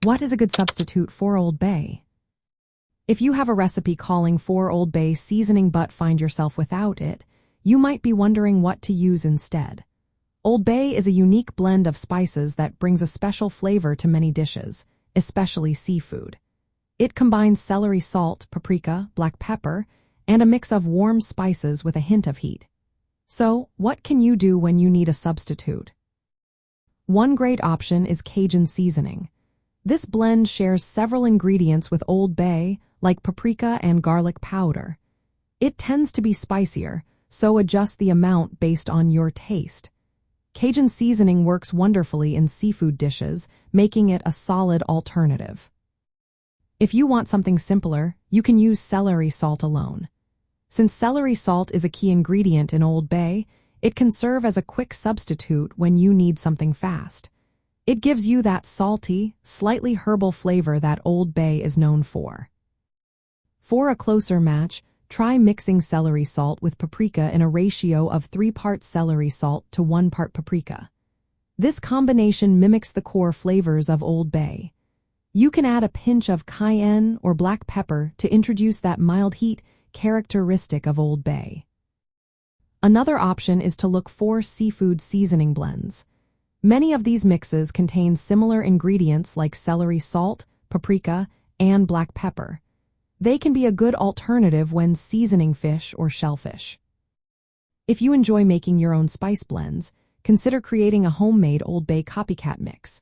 What is a good substitute for Old Bay? If you have a recipe calling for Old Bay seasoning but find yourself without it, you might be wondering what to use instead. Old Bay is a unique blend of spices that brings a special flavor to many dishes, especially seafood. It combines celery salt, paprika, black pepper, and a mix of warm spices with a hint of heat. So, what can you do when you need a substitute? One great option is Cajun seasoning. This blend shares several ingredients with Old Bay, like paprika and garlic powder. It tends to be spicier, so adjust the amount based on your taste. Cajun seasoning works wonderfully in seafood dishes, making it a solid alternative. If you want something simpler, you can use celery salt alone. Since celery salt is a key ingredient in Old Bay, it can serve as a quick substitute when you need something fast. It gives you that salty, slightly herbal flavor that Old Bay is known for. For a closer match, try mixing celery salt with paprika in a ratio of 3 parts celery salt to 1 part paprika. This combination mimics the core flavors of Old Bay. You can add a pinch of cayenne or black pepper to introduce that mild heat characteristic of Old Bay. Another option is to look for seafood seasoning blends. Many of these mixes contain similar ingredients like celery salt, paprika, and black pepper. They can be a good alternative when seasoning fish or shellfish. If you enjoy making your own spice blends, consider creating a homemade Old Bay copycat mix.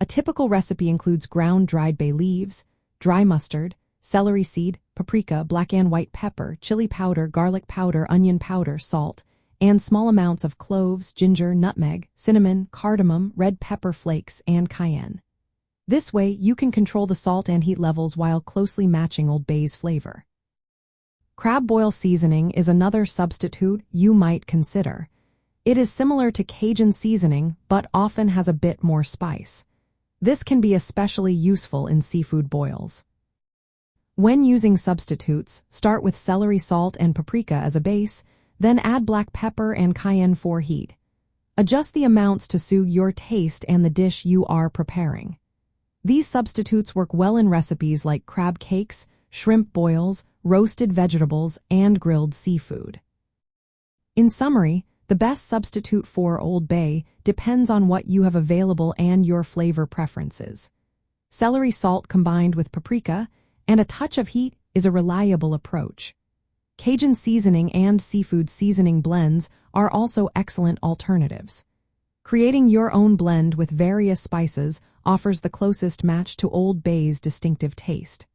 A typical recipe includes ground dried bay leaves, dry mustard, celery seed, paprika, black and white pepper, chili powder, garlic powder, onion powder, salt, and small amounts of cloves, ginger, nutmeg, cinnamon, cardamom, red pepper flakes, and cayenne. This way, you can control the salt and heat levels while closely matching Old Bay's flavor. Crab boil seasoning is another substitute you might consider. It is similar to Cajun seasoning, but often has a bit more spice. This can be especially useful in seafood boils. When using substitutes, start with celery salt and paprika as a base, then add black pepper and cayenne for heat. Adjust the amounts to suit your taste and the dish you are preparing. These substitutes work well in recipes like crab cakes, shrimp boils, roasted vegetables, and grilled seafood. In summary, the best substitute for Old Bay depends on what you have available and your flavor preferences. Celery salt combined with paprika and a touch of heat is a reliable approach. Cajun seasoning and seafood seasoning blends are also excellent alternatives. Creating your own blend with various spices offers the closest match to Old Bay's distinctive taste.